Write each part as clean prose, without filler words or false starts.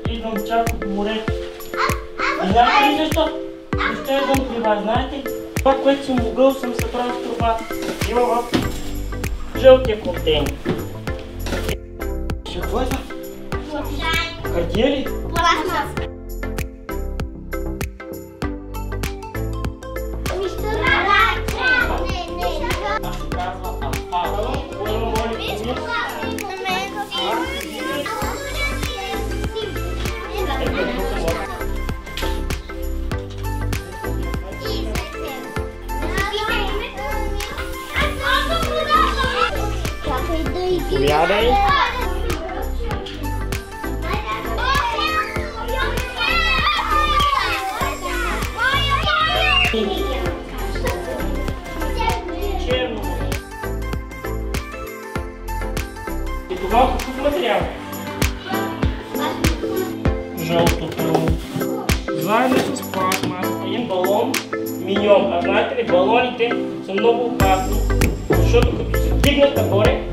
Идвам чак от морето. И знаете ли защо? Защо идвам при вас, знаете ли? Това, което съм могъл, съм събрал в трубата. Има в жълтия контейнер. Какво е това? Хартия ли? Пластмаса. Аз се казва Афал. Кой има моли помис? Повядай. Черно. И това какъв материал? Жълтото. Заедно с пластмаса. Един балон миньон. А знаете ли, балоните са много опасни, защото като се вдигнат нагоре,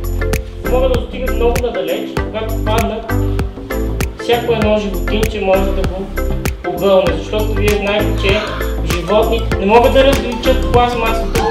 могат да достигат много надалеч. Когато паднат, всяко едно животинче може да го огълне, защото вие знаете, че животни не могат да различат пластмасата